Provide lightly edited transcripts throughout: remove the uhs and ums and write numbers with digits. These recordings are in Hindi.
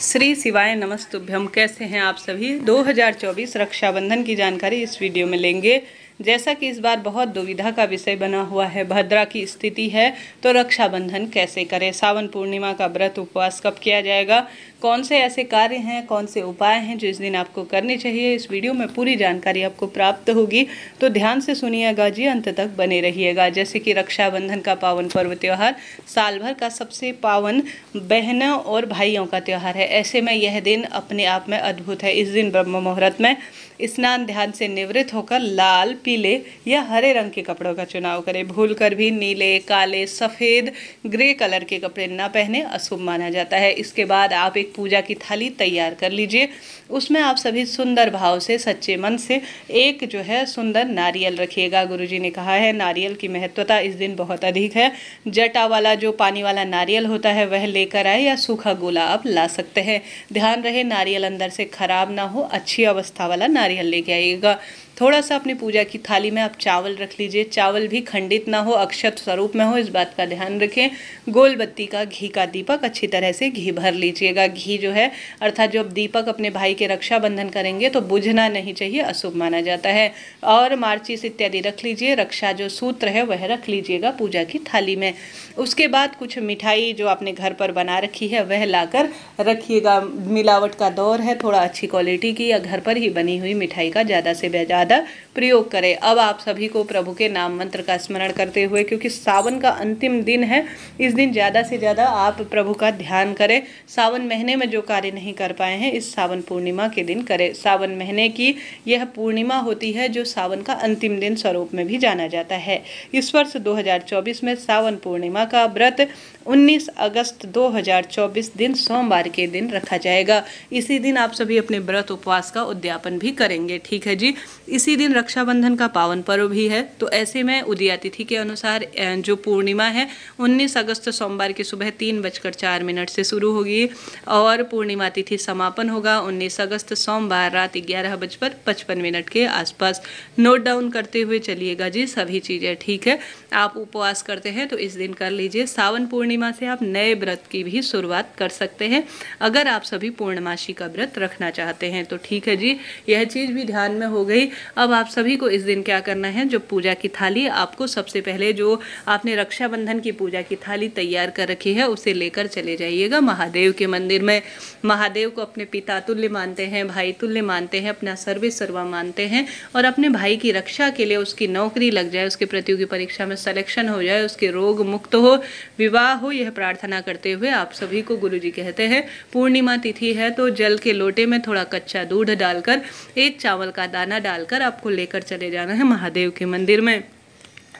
श्री शिवाय नमस्तुभ्यम। कैसे हैं आप सभी। 2024 रक्षाबंधन की जानकारी इस वीडियो में लेंगे। जैसा कि इस बार बहुत दुविधा का विषय बना हुआ है, भद्रा की स्थिति है, तो रक्षाबंधन कैसे करें, सावन पूर्णिमा का व्रत उपवास कब किया जाएगा, कौन से ऐसे कार्य हैं, कौन से उपाय हैं जो इस दिन आपको करने चाहिए, इस वीडियो में पूरी जानकारी आपको प्राप्त होगी। तो ध्यान से सुनिएगा जी, अंत तक बने रहिएगा। जैसे कि रक्षाबंधन का पावन पर्व त्यौहार साल भर का सबसे पावन बहनों और भाइयों का त्यौहार है। ऐसे में यह दिन अपने आप में अद्भुत है। इस दिन ब्रह्म मुहूर्त में स्नान ध्यान से निवृत्त होकर लाल, पीले या हरे रंग के कपड़ों का चुनाव करें। भूलकर भी नीले, काले, सफ़ेद, ग्रे कलर के कपड़े न पहने, अशुभ माना जाता है। इसके बाद आप एक पूजा की थाली तैयार कर लीजिए। उसमें आप सभी सुंदर भाव से, सच्चे मन से एक जो है सुंदर नारियल रखिएगा। गुरुजी ने कहा है नारियल की महत्वता इस दिन बहुत अधिक है। जटा वाला जो पानी वाला नारियल होता है वह लेकर आए, या सूखा गोला आप ला सकते हैं। ध्यान रहे नारियल अंदर से खराब ना हो, अच्छी अवस्था वाला नारियल लेके आइएगा। थोड़ा सा अपनी पूजा की थाली में आप चावल रख लीजिए। चावल भी खंडित ना हो, अक्षत स्वरूप में हो, इस बात का ध्यान रखें। गोल बत्ती का घी का दीपक अच्छी तरह से घी भर लीजिएगा। घी जो है अर्थात जो दीपक अपने भाई के रक्षाबंधन करेंगे तो बुझना नहीं चाहिए, अशुभ माना जाता है। और मार्चिस इत्यादि रख लीजिए। रक्षा जो सूत्र है वह रख लीजिएगा पूजा की थाली में। उसके बाद कुछ मिठाई जो आपने घर पर बना रखी है वह लाकर रखिएगा। मिलावट का दौर है, थोड़ा अच्छी क्वालिटी की या घर पर ही बनी हुई मिठाई का ज़्यादा से ज़्यादा प्रयोग करें। अब आप सभी को प्रभु के नाम मंत्र का स्मरण करते हुए, क्योंकि सावन का अंतिम दिन है, इस दिन ज़्यादा से ज़्यादा आप प्रभु का ध्यान करें। सावन महीने में जो कार्य नहीं कर पाए हैं इस सावन पूर्णिमा के दिन करें। सावन महीने की यह पूर्णिमा होती है जो सावन का अंतिम दिन स्वरूप में भी जाना जाता है। इस वर्ष 2024 में सावन पूर्णिमा का व्रत 19 अगस्त 2024 दिन सोमवार के दिन रखा जाएगा। इसी दिन आप सभी अपने व्रत उपवास का उद्यापन भी करेंगे, ठीक है जी। इसी दिन रक्षाबंधन का पावन पर्व भी है। तो ऐसे में उदया तिथि के अनुसार जो पूर्णिमा है 19 अगस्त सोमवार की सुबह 3:04 से शुरू होगी और पूर्णिमा तिथि समापन होगा 19 अगस्त सोमवार रात 11:55 के आसपास। नोट डाउन करते हुए चलिएगा जी सभी चीज़ें, ठीक है। आप उपवास करते हैं तो इस दिन कर लीजिए। सावन पूर्णिमा से आप नए व्रत की भी शुरुआत कर सकते हैं अगर आप सभी पूर्णमासी का व्रत रखना चाहते हैं तो, ठीक है जी। यह चीज़ भी ध्यान में हो गई। अब आप सभी को इस दिन क्या करना है, जो पूजा की थाली आपको सबसे पहले जो आपने रक्षाबंधन की पूजा की थाली तैयार कर रखी है उसे लेकर चले जाइएगा महादेव के मंदिर में। महादेव को अपने पिता तुल्य मानते हैं, भाई तुल्य मानते हैं, अपना सर्वे सर्वा मानते हैं और अपने भाई की रक्षा के लिए उसकी नौकरी लग जाए, उसके प्रतियोगी परीक्षा में सिलेक्शन हो जाए, उसके रोग मुक्त हो, विवाह हो, यह प्रार्थना करते हुए आप सभी को गुरुजी कहते हैं पूर्णिमा तिथि है तो जल के लोटे में थोड़ा कच्चा दूध डालकर, एक चावल का दाना डालकर आपको लेकर चले जाना है महादेव के मंदिर में।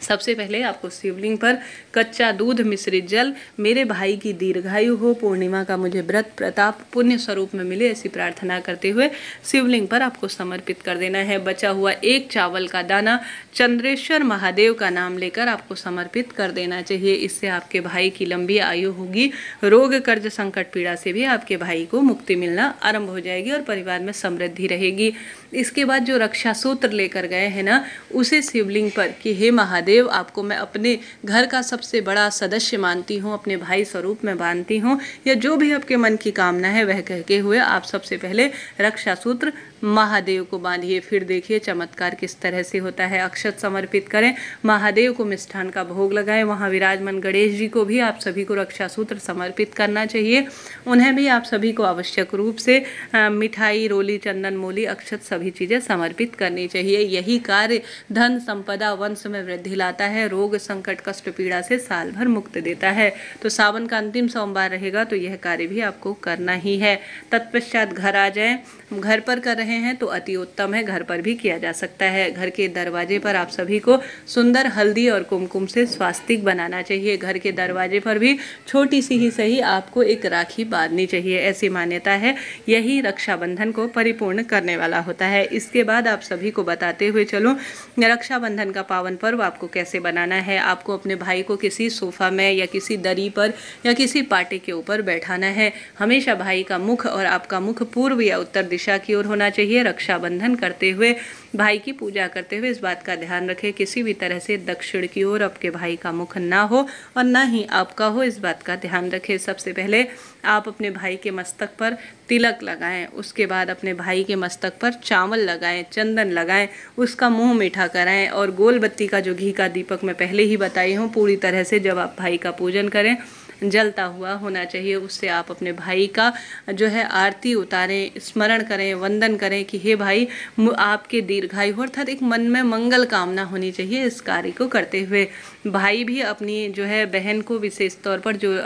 सबसे पहले आपको शिवलिंग पर कच्चा दूध मिश्रित जल, मेरे भाई की दीर्घायु हो, पूर्णिमा का मुझे व्रत प्रताप पुण्य स्वरूप में मिले, ऐसी प्रार्थना करते हुए शिवलिंग पर आपको समर्पित कर देना है। बचा हुआ एक चावल का दाना चंद्रेश्वर महादेव का नाम लेकर आपको समर्पित कर देना चाहिए। इससे आपके भाई की लंबी आयु होगी, रोग कर्ज संकट पीड़ा से भी आपके भाई को मुक्ति मिलना आरंभ हो जाएगी और परिवार में समृद्धि रहेगी। इसके बाद जो रक्षा सूत्र लेकर गए हैं ना, उसे शिवलिंग पर कि हे महादेव, आपको मैं अपने घर का सबसे बड़ा सदस्य मानती हूँ, अपने भाई स्वरूप में मानती हूँ, या जो भी आपके मन की कामना है वह कहके हुए आप सबसे पहले रक्षा सूत्र महादेव को बांधिए। फिर देखिए चमत्कार किस तरह से होता है। अक्षत समर्पित करें, महादेव को मिष्ठान का भोग लगाएं। वहाँ विराजमान गणेश जी को भी आप सभी को रक्षा सूत्र समर्पित करना चाहिए। उन्हें भी आप सभी को आवश्यक रूप से मिठाई, रोली, चंदन, मोली, अक्षत सभी चीज़ें समर्पित करनी चाहिए। यही कार्य धन संपदा वंश में वृद्धि लाता है, रोग संकट कष्ट पीड़ा से साल भर मुक्त देता है। तो सावन का अंतिम सोमवार रहेगा तो यह कार्य भी आपको करना ही है। तत्पश्चात घर आ जाएं। घर पर कर रहे हैं तो अति उत्तम है, घर पर भी किया जा सकता है। घर के दरवाजे पर आप सभी को सुंदर हल्दी और कुमकुम से स्वास्तिक बनाना चाहिए। घर के दरवाजे पर भी छोटी सी ही सही आपको एक राखी बांधनी चाहिए, ऐसी मान्यता है। यही रक्षाबंधन को परिपूर्ण करने वाला होता है। इसके बाद आप सभी को बताते हुए चलो रक्षाबंधन का पावन पर्व आपको कैसे बनाना है। आपको अपने भाई को किसी सोफा में या किसी दरी पर या किसी पाटे के ऊपर बैठाना है। हमेशा भाई का मुख और आपका मुख पूर्व या उत्तर दिशा की ओर होना चाहिए। रक्षाबंधन करते हुए, भाई की पूजा करते हुए इस बात का ध्यान रखें किसी भी तरह से दक्षिण की ओर आपके भाई का मुख ना हो और ना ही आपका हो, इस बात का ध्यान रखें। सबसे पहले आप अपने भाई के मस्तक पर तिलक लगाएं, उसके बाद अपने भाई के मस्तक पर चावल लगाएं, चंदन लगाएं, उसका मुंह मीठा कराएं और गोल बत्ती का जो घी का दीपक मैं पहले ही बताई हूँ पूरी तरह से जब आप भाई का पूजन करें जलता हुआ होना चाहिए। उससे आप अपने भाई का जो है आरती उतारें, स्मरण करें, वंदन करें कि हे भाई आपके दीर्घायु हो, अर्थात एक मन में मंगल कामना होनी चाहिए इस कार्य को करते हुए। भाई भी अपनी जो है बहन को विशेष तौर पर जो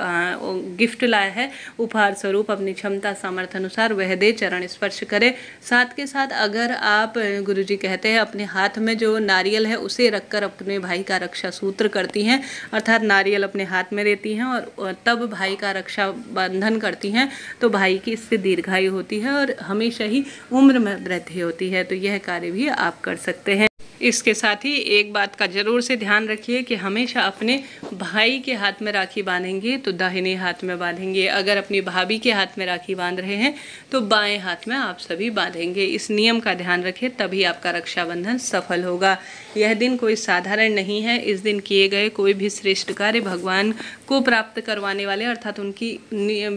गिफ्ट लाया है उपहार स्वरूप अपनी क्षमता सामर्थ्य अनुसार वह दे, चरण स्पर्श करे। साथ के साथ अगर आप गुरुजी कहते हैं अपने हाथ में जो नारियल है उसे रखकर अपने भाई का रक्षा सूत्र करती हैं, अर्थात नारियल अपने हाथ में देती हैं और तब भाई का रक्षा बंधन करती हैं, तो भाई की इससे दीर्घायु होती है और हमेशा ही उम्र में वृद्धि होती है। तो यह कार्य भी आप कर सकते हैं। इसके साथ ही एक बात का जरूर से ध्यान रखिए कि हमेशा अपने भाई के हाथ में राखी बांधेंगे तो दाहिने हाथ में बांधेंगे, अगर अपनी भाभी के हाथ में राखी बांध रहे हैं तो बाएं हाथ में आप सभी बांधेंगे। इस नियम का ध्यान रखें, तभी आपका रक्षाबंधन सफल होगा। यह दिन कोई साधारण नहीं है। इस दिन किए गए कोई भी श्रेष्ठ कार्य भगवान को प्राप्त करवाने वाले, अर्थात उनकी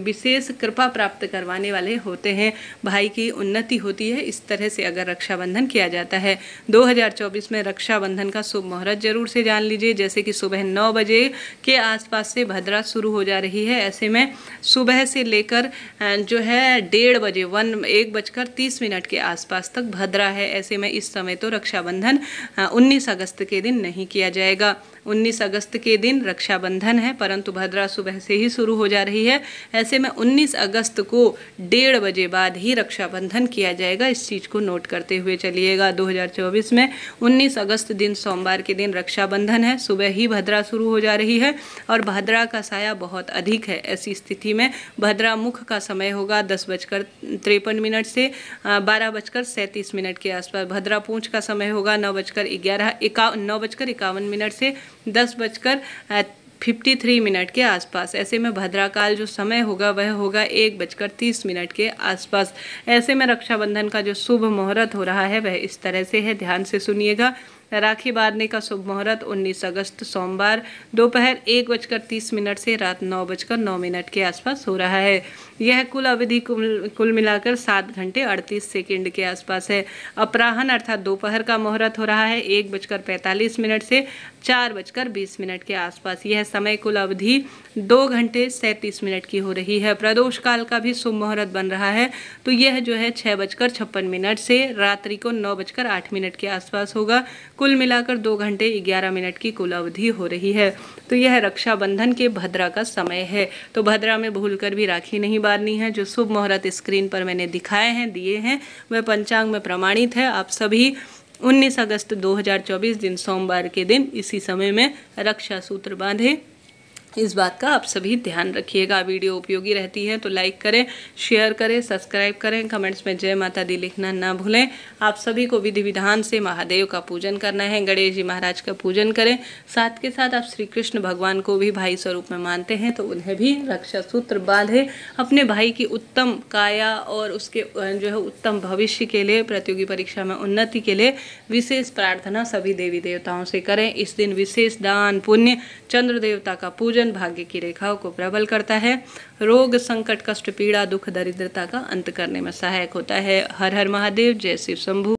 विशेष कृपा प्राप्त करवाने वाले होते हैं। भाई की उन्नति होती है इस तरह से अगर रक्षाबंधन किया जाता है। 2024 में रक्षाबंधन का शुभ मुहूर्त जरूर से जान लीजिए, जैसे कि सुबह 9 बजे के आसपास से भद्रा शुरू हो जा रही है। ऐसे में सुबह से लेकर जो है 1:30 बजे 1:30 के आसपास तक भद्रा है। ऐसे में इस समय तो रक्षाबंधन 19 अगस्त के दिन नहीं किया जाएगा। 19 अगस्त के दिन रक्षाबंधन है, परंतु भद्रा सुबह से ही शुरू हो जा रही है। ऐसे में 19 अगस्त को 1:30 बजे बाद ही रक्षाबंधन किया जाएगा। इस चीज़ को नोट करते हुए चलिएगा। 2024 में 19 अगस्त दिन सोमवार के दिन रक्षाबंधन है। सुबह ही भद्रा शुरू हो जा रही है और भद्रा का साया बहुत अधिक है। ऐसी स्थिति में भद्रा मुख का समय होगा 10:53 से 12:37 के आसपास। भद्रा पूंछ का समय होगा 9:51 से 10:53 के आसपास। ऐसे में भद्रा काल जो समय होगा वह होगा 1:30 के आसपास। ऐसे में रक्षाबंधन का जो शुभ मुहूर्त हो रहा है वह इस तरह से है, ध्यान से सुनिएगा। राखी बांधने का शुभ मुहूर्त 19 अगस्त सोमवार दोपहर 1:30 से रात 9:09 के आसपास हो रहा है। यह कुल अवधि कुल मिलाकर 7 घंटे 38 सेकंड के आसपास है। अपराह्न अर्थात दोपहर का मुहूर्त हो रहा है 1:45 से 4:20 के आसपास। यह समय कुल अवधि 2 घंटे 37 मिनट की हो रही है। प्रदोष काल का भी शुभ मुहूर्त बन रहा है, तो यह जो है 6:56 से रात्रि को 9:08 के आसपास होगा। कुल मिलाकर 2 घंटे 11 मिनट की कुल अवधि हो रही है। तो यह रक्षाबंधन के भद्रा का समय है। तो भद्रा में भूलकर भी राखी नहीं बांधनी है। जो शुभ मुहूर्त स्क्रीन पर मैंने दिए हैं वह पंचांग में प्रमाणित है। आप सभी 19 अगस्त 2024 दिन सोमवार के दिन इसी समय में रक्षा सूत्र बांधे। इस बात का आप सभी ध्यान रखिएगा। वीडियो उपयोगी रहती है तो लाइक करें, शेयर करें, सब्सक्राइब करें, कमेंट्स में जय माता दी लिखना ना भूलें। आप सभी को विधि विधान से महादेव का पूजन करना है, गणेश जी महाराज का पूजन करें। साथ के साथ आप श्री कृष्ण भगवान को भी भाई स्वरूप में मानते हैं तो उन्हें भी रक्षा सूत्र बांधे। अपने भाई की उत्तम काया और उसके जो है उत्तम भविष्य के लिए, प्रतियोगी परीक्षा में उन्नति के लिए विशेष प्रार्थना सभी देवी देवताओं से करें। इस दिन विशेष दान पुण्य, चंद्र देवता का पूजन भाग्य की रेखाओं को प्रबल करता है। रोग संकट कष्ट पीड़ा दुख दरिद्रता का अंत करने में सहायक होता है। हर हर महादेव, जय शिव शंभू।